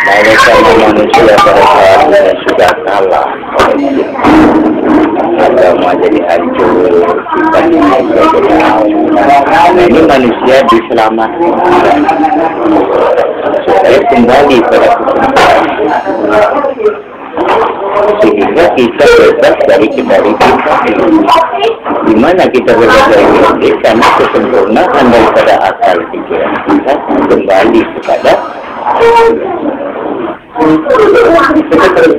Dari sama manusia pada saatnya sudah kalah oleh jin. Agama jadi hancur, nah ini manusia diselamatkan supaya kembali pada kebenaran, sehingga kita bebas dari kedarikan. Di mana kita bebas dari kedarikan? Karena kesempurnaan daripada akal pikiran kita kembali kepada kita terus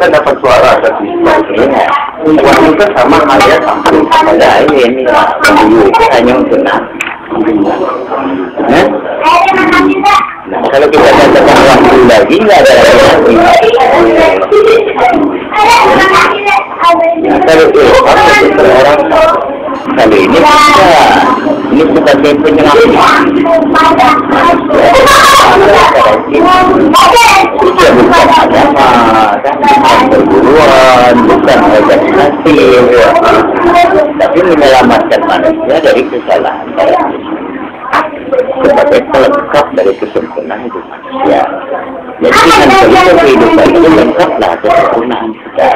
dapat suara tapi sebagainya. Wanita sama halnya pada ini dulu itu hanya untuk nah, kalau kita katakan waktu lagi nggak ada lagi. Nah, kalau itu orang kali ini ini sebagai penyelamat. Itu bukan agama, kan bukan perguruan, bukan organisasi, tapi menyelamatkan manusia dari kesalahan sebagai pelengkap dari kesempurnaan hidup manusia. Jadi dengan kehidupan itu lengkaplah kesempurnaan kita.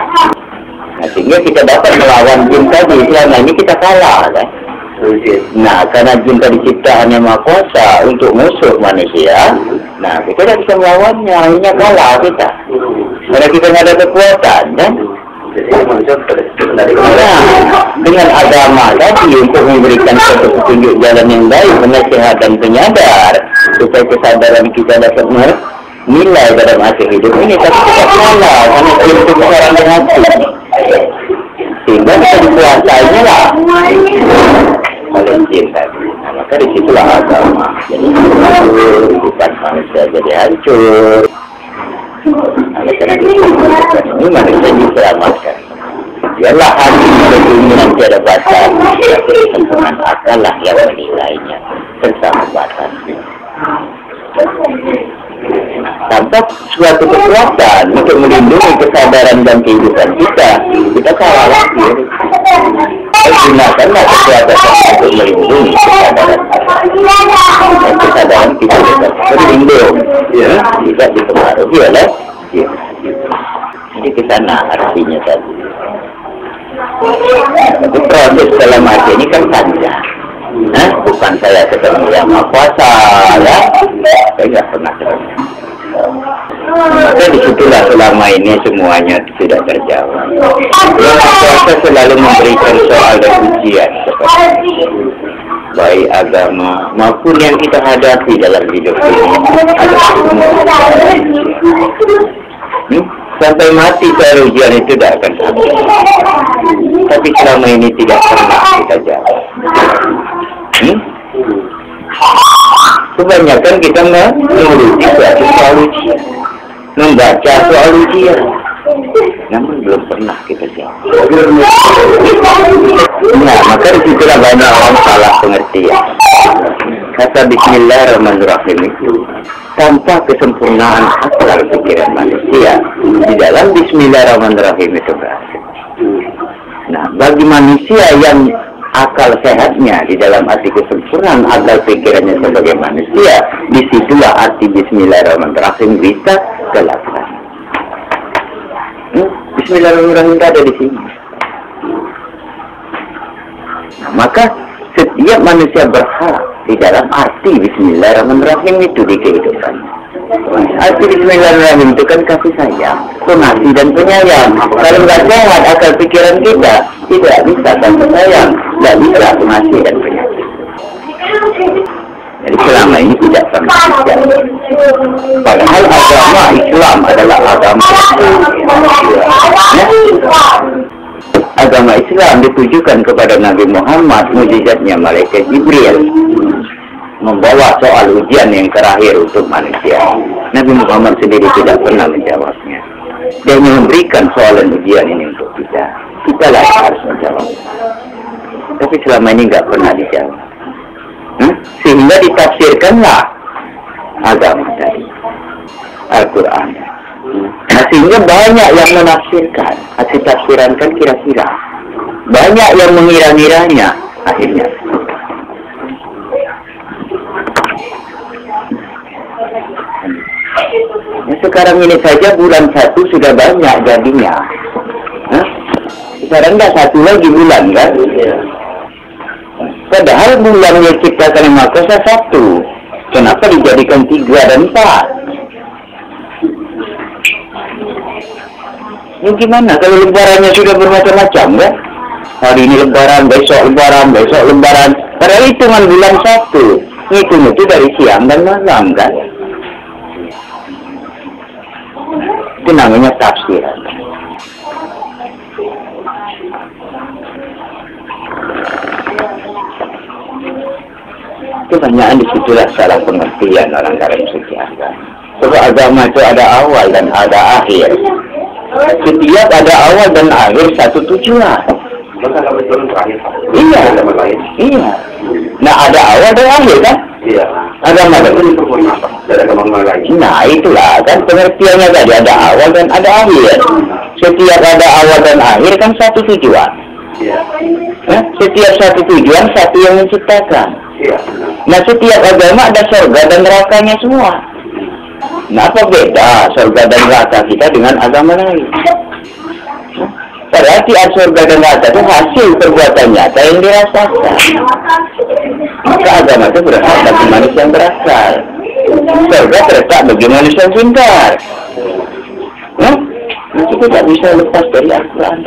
Nah, sehingga kita dapat melawan jin tadi. Selama ini kita kalah, kan? Nah, karena jin tadi ciptaannya Maha Kuasa untuk musuh manusia, nah kita tidak bisa melawannya, akhirnya kalah kita. Karena kita tidak ada kekuatan, kan? Nah, dengan agama tadi untuk memberikan satu petunjuk jalan yang baik, menasihat dan penyadar, supaya kesadaran kita dapat nilai dalam akhir hidup ini, tapi kita kalah karena itu sekarang dengan hati. Sehingga kita dikuasainya lah oleh jin tadi. Nah, maka disitulah agama jadi bukan manusia jadi hancur. Oleh karena ini manusia diselamatkan. Biarlah hati keinginan tiada batas, kesempurnaan akal lah yang menilainya bersama batasnya. Tanpa suatu kekuatan untuk melindungi kesadaran dan kehidupan kita kalah lagi. Gunakanlah kekuatan untuk melindungi kesadaran kita terlindung, ya, tidak dipengaruhi oleh jin. Jadi ke sana artinya tadi. Tapi proses dalam hati ini kan panjang. Nah, bukan saya ketemu yang Maha Kuasa, ya. Saya nggak pernah ketemu. Maka disitulah selama ini semuanya tidak terjawab. Yang Maha Kuasa selalu memberikan soal dan ujian seperti itu. Baik agama maupun yang kita hadapi dalam hidup ini adalah sampai mati soal ujian itu tidak akan habis. Tapi selama ini tidak pernah kita jawab. Kebanyakan kita mengurusi suatu soal ujian, membaca soal ujian, namun belum pernah kita jawab. Nah, maka disitulah banyak orang salah pengertian. Kata Bismillahirrahmanirrahim itu tanpa kesempurnaan akal pikiran manusia, di dalam Bismillahirrahmanirrahim itu berhasil. Nah, bagi manusia yang akal sehatnya di dalam arti kesempurnaan akal pikirannya sebagai manusia, disitulah arti Bismillahirrahmanirrahim bisa terlaksana. Bismillahirrahmanirrahim ada di sini. Nah, maka setiap manusia berhak di dalam arti Bismillahirrahmanirrahim itu di kehidupan. Arti Bismillahirrahmanirrahim itu kan kasih sayang, pengasih dan penyayang. Kalau nggak sehat akal pikiran kita, tidak bisa kasih sayang, tidak bisa pengasih dan penyayang. Jadi selama ini tidak pernah terjadi. Padahal agama Islam adalah agama agama Islam ditujukan kepada Nabi Muhammad, mukjizatnya malaikat Jibril membawa soal ujian yang terakhir untuk manusia. Nabi Muhammad sendiri tidak pernah menjawabnya. Dia memberikan soalan ujian ini untuk kita. Kita lah yang harus menjawab. Tapi selama ini nggak pernah dijawab. Sehingga ditafsirkanlah agama tadi, Al-Quran. Nah, sehingga banyak yang menafsirkan, hasil tafsiran kan kira-kira. Banyak yang mengira-ngiranya akhirnya. sekarang ini saja bulan 1 sudah banyak jadinya. Hah? Sekarang nggak 1 lagi bulan kan? Padahal bulan yang diciptakan yang Maha Kuasa 1. Kenapa dijadikan 3 dan 4? Ya gimana kalau lebarannya sudah bermacam-macam kan? Hari ini lebaran, besok lebaran, besok lebaran. Padahal hitungan bulan 1. Hitung itu dari siang dan malam kan? Itu namanya tafsiran. Kebanyakan disitulah salah pengertian orang dalam sejarah. Sebab agama itu ada awal dan ada akhir. Setiap ada awal dan akhir satu tujuan. Iya, iya. Nah ada awal dan akhir kan? Iya. Agama itu. Nah itulah kan pengertiannya tadi, ada awal dan ada akhir. Setiap ada awal dan akhir kan satu tujuan. Nah, setiap satu tujuan satu yang menciptakan. Nah setiap agama ada surga dan nerakanya semua. Nah apa beda surga dan neraka kita dengan agama lain? Padahal tiap surga dan neraka itu hasil perbuatan nyata yang dirasakan. Maka agama itu berhak bagi manusia yang berakal. Surga terletak bagi manusia yang pintar. Itu tidak bisa lepas dari Al-Quran.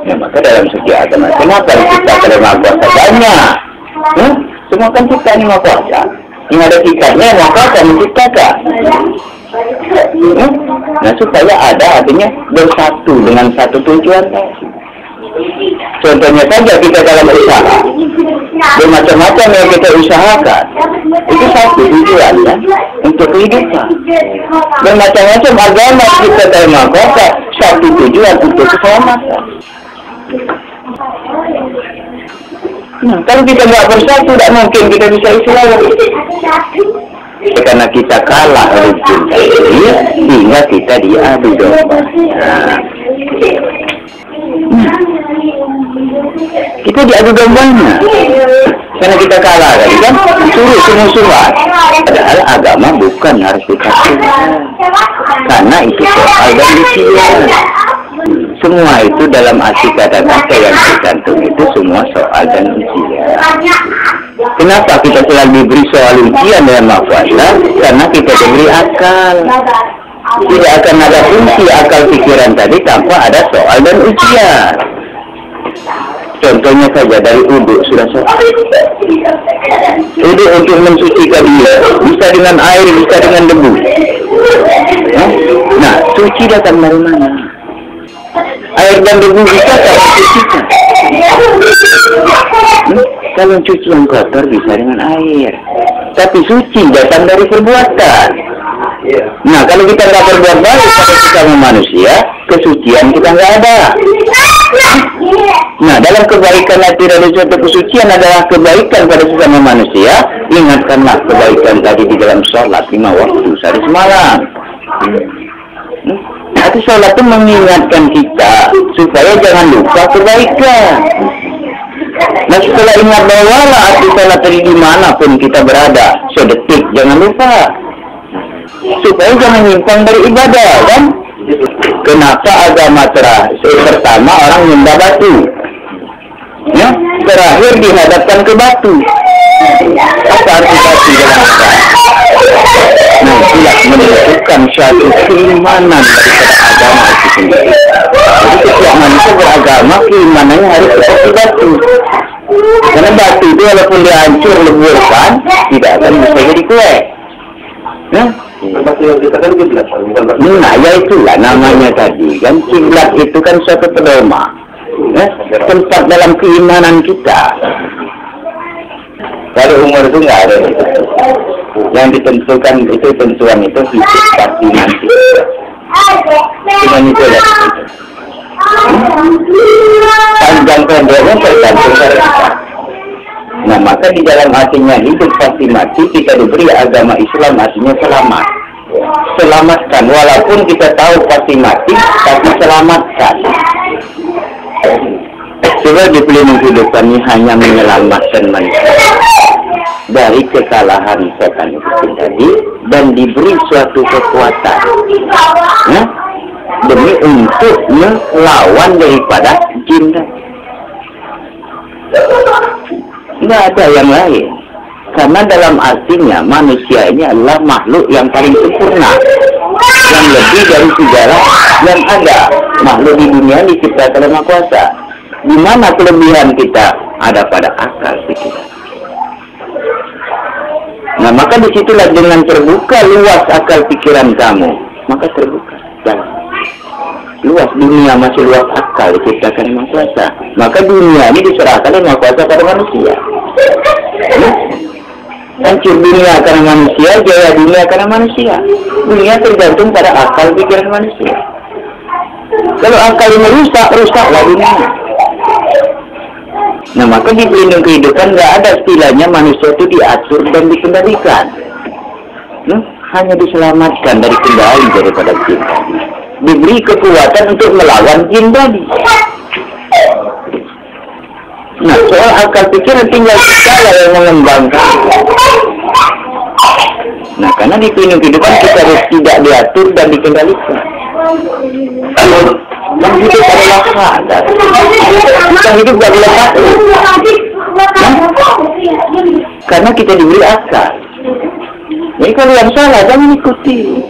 Ya, maka dalam segi agama, kenapa kita terima kuasa banyak? Semua kan kita ini Maha Kuasa. Yang ada kikatnya maka akan menciptakan. Nah supaya ada artinya bersatu dengan satu tujuan. Contohnya saja kita dalam usaha, bermacam-macam yang kita usahakan itu satu tujuan ya, untuk kehidupan. Bermacam-macam agama kita terima kuasa satu tujuan untuk keselamatan. Nah, kalau kita nggak bersatu, tidak mungkin kita bisa Islam. Karena kita kalah oleh cinta ini, sehingga kita diadu domba. Kita diadu dombanya, karena kita kalah kan? Suruh musuhan. Padahal agama bukan harus dikasihkan, karena itu soal dan ujian. Semua itu dalam arti kata-kata yang tergantung itu semua soal dan ujian. Kenapa kita selalu diberi soal ujian dengan Maha Kuasa? Karena kita diberi akal. Tidak akan ada fungsi akal pikiran tadi tanpa ada soal dan ujian. Contohnya saja dari uduk sudah soal. Uduk untuk mensucikan dia bisa dengan air, bisa dengan debu. Nah, suci datang dari mana? Air dan debu bisa tak mensucikan. Kalau cuci yang kotor bisa dengan air, tapi suci datang dari perbuatan. Nah kalau kita nggak berbuat baik pada sesama manusia, kesucian kita nggak ada. Nah dalam kebaikan hati dan suatu kesucian adalah kebaikan pada sesama manusia. Ingatkanlah kebaikan tadi di dalam sholat 5 waktu sehari semalam. Tapi sholat itu mengingatkan kita supaya jangan lupa kebaikan. Nah setelah ingat bahwa arti sholat tadi dimanapun kita berada, sedetik jangan lupa. Supaya jangan nyimpang dari ibadah kan? Kenapa agama pertama orang menyembah batu? Ya, terakhir dihadapkan ke batu. Apa arti batu dalam agama? Nah, itulah menentukan suatu keimanan daripada agama itu sendiri. Jadi setiap manusia beragama, keimanannya harus seperti batu. Karena batu itu walaupun dia hancur leburkan, tidak akan bisa jadi kue. Nah, ya itulah namanya tadi kan, kiblat itu kan suatu pedoman, tempat dalam keimanan kita. Kalau umur itu nggak ada yang ditentukan, itu tentuan itu hidup pasti nanti. Cuma itu lah. Panjang pendeknya tergantung pada kita. Nah maka di dalam artinya hidup pasti mati, kita diberi agama Islam artinya selamat. Selamatkan, walaupun kita tahu pasti mati, tapi selamatkan. Coba dibeli menghidupannya hanya menyelamatkan manusia. dari kekalahan setan itu tadi dan diberi suatu kekuatan, demi untuk melawan daripada jin. Nggak ada yang lain, karena dalam artinya manusia ini adalah makhluk yang paling sempurna, yang lebih dari segala yang ada makhluk di dunia diciptakan oleh Maha Kuasa. Di mana kelebihan kita ada pada akal pikiran. Nah, maka disitulah dengan terbuka luas akal pikiran kamu, maka terbuka dan luas dunia, masih luas akal diciptakan oleh Maha Kuasa. Maka dunia ini diserahkan oleh Maha Kuasa pada manusia. Hancur dunia karena manusia, jaya dunia karena manusia. Dunia tergantung pada akal pikiran manusia. Kalau akal ini rusak, rusaklah dunia. Nah, maka di pelindung kehidupan nggak ada istilahnya manusia itu diatur dan dikendalikan. Hanya diselamatkan dari kendali daripada jin tadi. Diberi kekuatan untuk melawan jin tadi. Nah, soal akal pikiran tinggal kita yang mengembangkan. Nah, karena di pelindung kehidupan kita harus tidak diatur dan dikendalikan. Yang hidup adalah sadar. Kita hidup gak boleh patuh. Karena kita diberi akal. Jadi kalau yang salah jangan ikuti.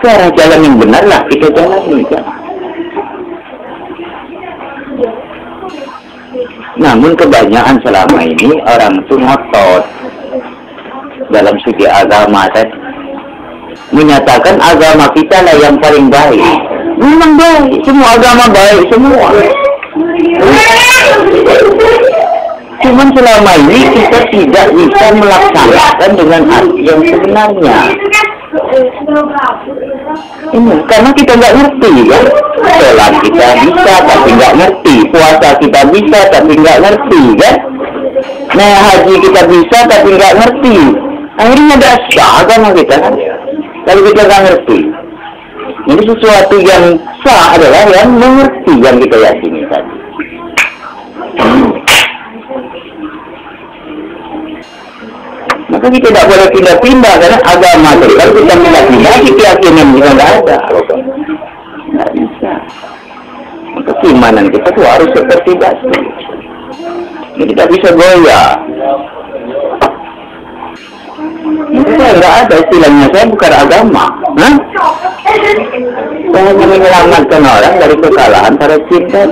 Ke arah jalan yang benar lah kita jalani. Namun kebanyakan selama ini orang itu ngotot dalam segi agama tadi, menyatakan agama kita lah yang paling baik. Memang baik, semua agama baik semua. Cuman selama ini kita tidak bisa melaksanakan dengan arti yang sebenarnya. Ini karena kita nggak ngerti kan. Sholat kita bisa tapi nggak ngerti, puasa kita bisa tapi nggak ngerti kan. Nah, haji kita bisa tapi nggak ngerti. Akhirnya ada sah agama kita kan. Kalau kita nggak ngerti. Jadi sesuatu yang sah adalah yang mengerti yang kita yakini tadi. Maka kita tidak boleh pindah-pindah karena agama tadi. Kalau kita pindah-pindah, keyakinan kita nggak ada. Nggak bisa. Maka keimanan kita tuh harus seperti batu. Ini tidak bisa goyah. Saya nggak ada istilahnya, saya bukan agama. Saya hanya menyelamatkan orang dari kekalahan para cinta,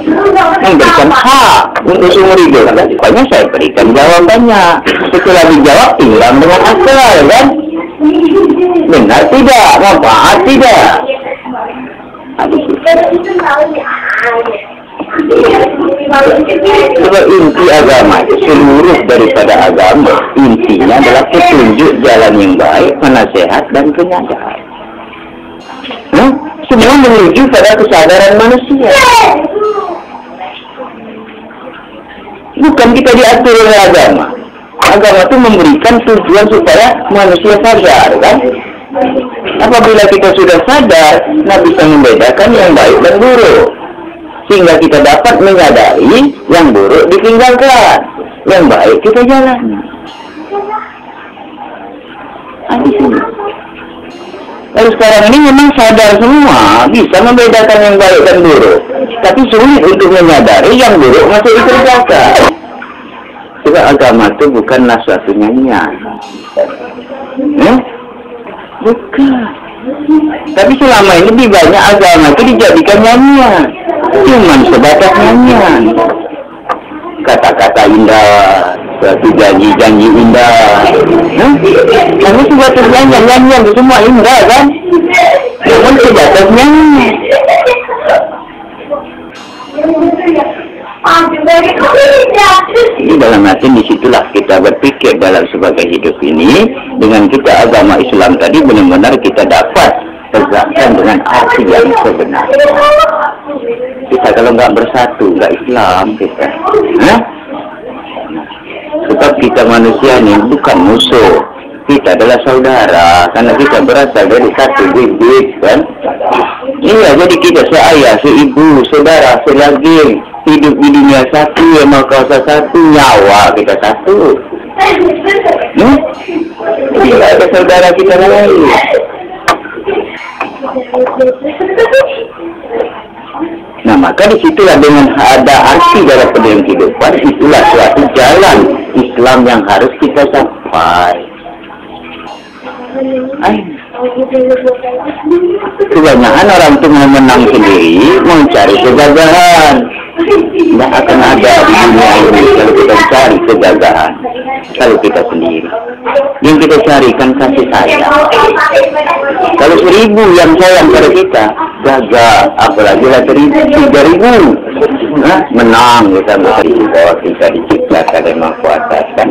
memberikan hak untuk seumur hidup. Pokoknya saya berikan jawabannya. Setelah dijawab timbang dengan akal, kan? Benar tidak? Manfaat tidak? Kalau inti agama itu seluruh daripada agama, intinya adalah petunjuk jalan yang baik, penasehat dan penyadaran. Semua menuju pada kesadaran manusia. Bukan kita diatur oleh agama. Agama itu memberikan tujuan supaya manusia sadar, kan? Apabila kita sudah sadar, nah bisa membedakan yang baik dan buruk. Sehingga kita dapat menyadari yang buruk ditinggalkan, yang baik kita jalani. Di sini. Lalu sekarang ini memang sadar semua, bisa membedakan yang baik dan buruk. Tapi sulit untuk menyadari yang buruk masih dikerjakan. Sebab agama itu bukanlah suatu nyanyian. Bukan. Tapi selama ini lebih banyak agama itu dijadikan nyanyian. Cuman sebatas nyanyian. Kata-kata indah, suatu janji-janji indah. Namun sebatas nyanyian itu semua indah kan? Namun sebatas nyanyian. Jadi dalam arti disitulah kita berpikir dalam sebagai hidup ini, dengan kita agama Islam tadi benar-benar kita dapat tegakkan dengan arti yang sebenarnya. Kita kalau nggak bersatu, nggak Islam kita. Sebab kita manusia ini bukan musuh, kita adalah saudara, karena kita berasal dari satu bibit kan. Iya, jadi kita seayah, seibu, saudara, selagi hidup di dunia satu, yang mau kuasa satu, nyawa kita satu. Tidak ada saudara kita lain. Nah, maka disitulah dengan ada arti dalam kehidupan, itulah suatu jalan Islam yang harus kita capai. Kebanyakan orang itu mau menang sendiri, mencari kegagahan. Tidak akan ada di dunia ini kalau kita cari kegagahan. Kalau kita sendiri, yang kita carikan kasih sayang. Kalau 1000 yang sayang pada kita, gagal. Apalagi lah 3000, menang kita bahwa kita diciptakan memang kuasakan.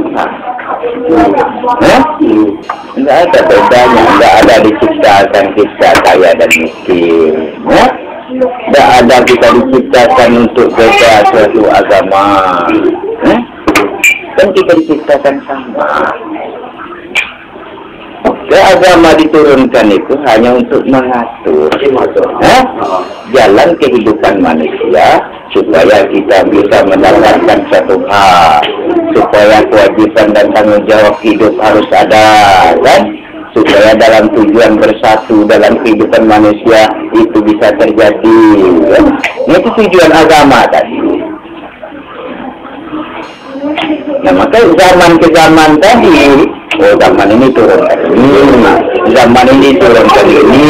Tidak ada bedanya, tidak ada diciptakan kita kaya dan miskin. Tidak ada kita diciptakan untuk beda suatu agama. Kan kita diciptakan sama. Agama diturunkan itu hanya untuk mengatur jalan kehidupan manusia supaya kita bisa mendapatkan satu hal, supaya kewajiban dan tanggung jawab hidup harus ada, kan? Supaya dalam tujuan bersatu dalam kehidupan manusia itu bisa terjadi, kan? Itu tujuan agama tadi. Nah, maka zaman ke zaman tadi, zaman ini turun ke ini, zaman ini turun ke ini.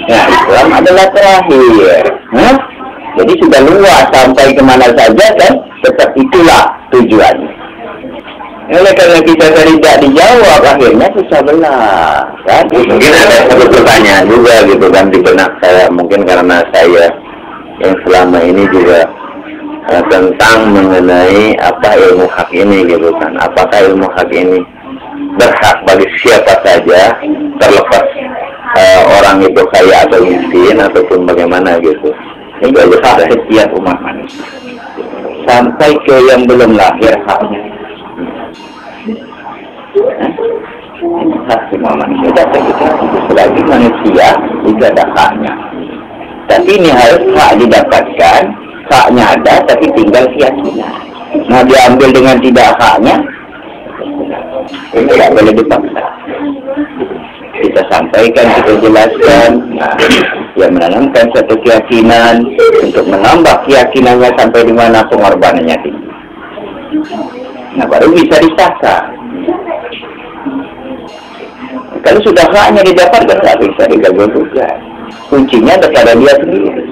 Nah, Islam adalah terakhir. Jadi sudah luas sampai kemana saja, kan? Tetap itulah tujuannya. Oleh karena kita tidak dijawab, akhirnya susah belah, kan? Mungkin ada satu pertanyaan juga gitu kan di benak saya, mungkin karena saya yang selama ini juga tentang mengenai apa ilmu hak ini gitu kan. Apakah ilmu hak ini berhak bagi siapa saja, terlepas orang itu kaya atau miskin ataupun bagaimana gitu. Ini juga hak setiap umat manusia sampai ke yang belum lahir haknya. Hak semua manusia dapat kita selagi manusia juga ada haknya. Tapi ini harus hak didapatkan, haknya ada tapi tinggal keyakinan. Nah, diambil dengan tidak haknya, ini tidak boleh dipaksa. Kita sampaikan, kita jelaskan, yang menanamkan satu keyakinan untuk menambah keyakinannya sampai di mana pengorbanannya tinggi. Nah, baru bisa disahkan. Kalau sudah haknya didapatkan, tidak bisa diganggu juga. Kuncinya ada pada dia sendiri.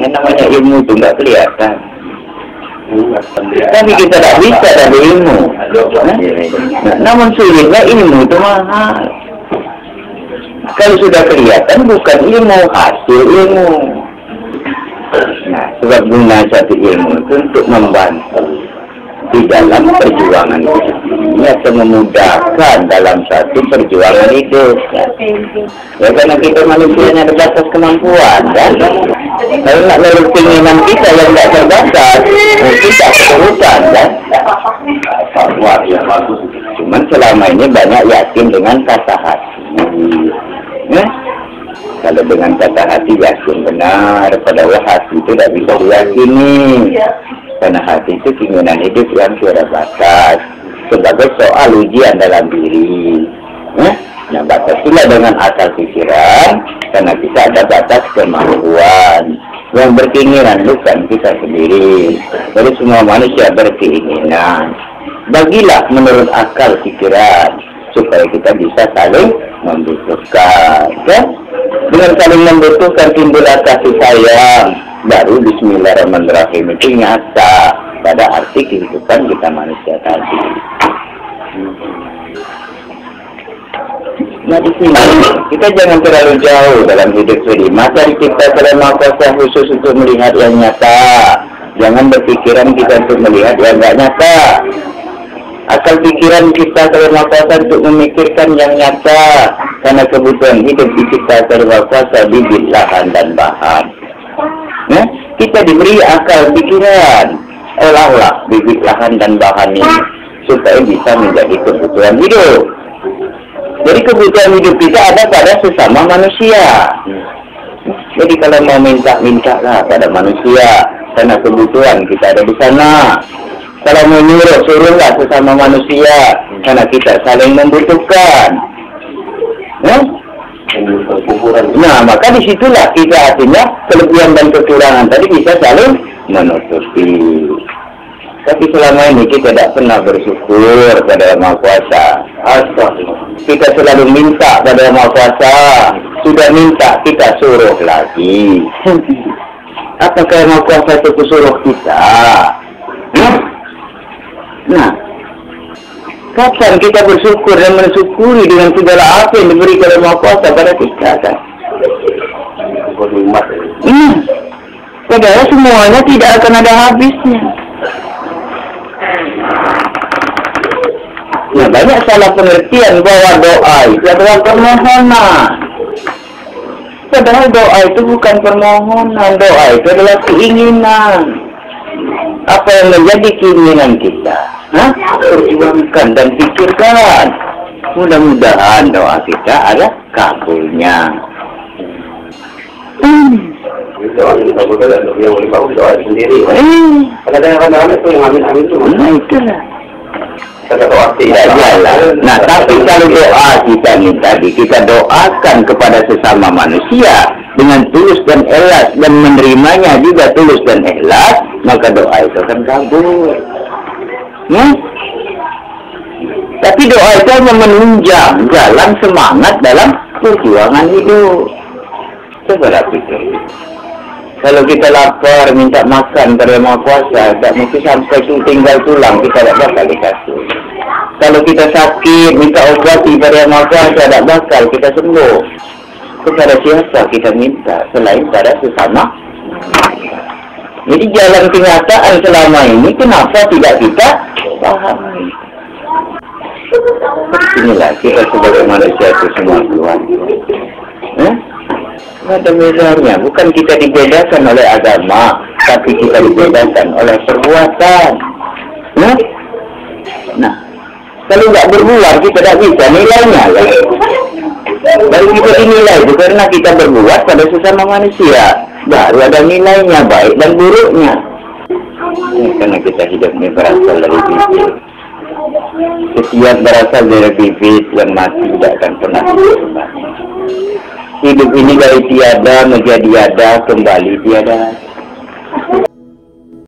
Yang namanya ilmu itu nggak kelihatan. Tapi kita tidak bisa dari ilmu. Namun sulitnya ilmu itu mahal. Kalau sudah kelihatan bukan ilmu, hasil ilmu. Nah, sebab guna satu ilmu itu untuk membantu di dalam perjuangan hidup ini atau memudahkan dalam satu perjuangan hidup. Ya, karena kita manusianya ada batas kemampuan, kan? Kalau nak menurut keinginan kita yang tidak terbatas, kita kesulitan, kan? Cuman selama ini banyak yakin dengan kata hati. Kalau dengan kata hati yakin benar, padahal hati itu tidak bisa diyakini. Karena hati itu keinginan hidup yang tiada batas, sebagai soal ujian dalam diri. Nah, batasilah dengan akal pikiran, karena kita ada batas kemampuan. Yang berkeinginan bukan kita sendiri. Jadi semua manusia berkeinginan. Bagilah menurut akal pikiran, supaya kita bisa saling membutuhkan, kan? Dengan saling membutuhkan timbullah kasih sayang, baru Bismillahirrahmanirrahim itu nyata pada arti kehidupan kita manusia tadi. Nah, di sini kita jangan terlalu jauh dalam hidup ini. Masa kita terima kuasa khusus untuk melihat yang nyata. Jangan berpikiran kita untuk melihat yang tidak nyata. Akal pikiran kita terima kuasa untuk memikirkan yang nyata, karena kebutuhan hidup kita terima kuasa bibit lahan dan bahan. Nah, kita diberi akal pikiran, olahlah bibit lahan dan bahan ini supaya bisa menjadi kebutuhan hidup. Jadi kebutuhan hidup kita ada pada sesama manusia. Jadi kalau mau minta-mintalah pada manusia, karena kebutuhan kita ada di sana. Kalau menyuruh, suruhlah sesama manusia, karena kita saling membutuhkan. Nah, maka disitulah kita artinya kelebihan dan kekurangan tadi bisa saling menutupi. Tapi selama ini kita tidak pernah bersyukur pada Yang Maha Kuasa. Kita selalu minta pada Yang Maha Kuasa. Sudah minta, kita suruh lagi. Apakah Yang Maha Kuasa itu suruh kita? Nah, kapan kita bersyukur dan mensyukuri dengan segala apa yang diberikan oleh Yang Maha Kuasa pada kita, kan? Padahal semuanya tidak akan ada habisnya. Nah, banyak salah pengertian bahwa doa itu adalah permohonan. Padahal doa itu bukan permohonan, doa itu adalah keinginan. Apa yang menjadi keinginan kita, perjuangkan dan pikirkan. Mudah-mudahan doa kita ada kabulnya. Doa yang dikabulkan dan yang doa sendiri. Kadang-kadang itu yang amin-amin itu. Nah, itulah. Tidak jalan. Nah, tapi kalau doa kita ini tadi, kita doakan kepada sesama manusia dengan tulus dan ikhlas, dan menerimanya juga tulus dan ikhlas, maka doa itu akan kabul. Tapi doa itu hanya menunjang jalan semangat dalam perjuangan hidup. Coba pikir. Kalau kita lapar, minta makan pada Yang Maha Kuasa, tak mungkin sampai tinggal tulang, kita tak bakal dikasih. Kalau kita sakit, minta obati pada Yang Maha Kuasa, tak bakal kita sembuh. Kepada siapa kita minta, selain pada sesama? Jadi jalan kenyataan selama ini, kenapa tidak kita pahami? Inilah kita sebagai manusia itu semua keluarga. Ada bedanya, bukan kita dibedakan oleh agama, tapi kita dibedakan oleh perbuatan. Nah, kalau nggak berbuat kita tidak bisa nilainya. Baru kita dinilai itu karena kita berbuat pada sesama manusia, baru ada nilainya, baik dan buruknya. Karena kita hidup ini berasal dari bibit. Setiap berasal dari bibit yang mati tidak akan pernah berubah. Hidup ini dari tiada menjadi ada, kembali tiada.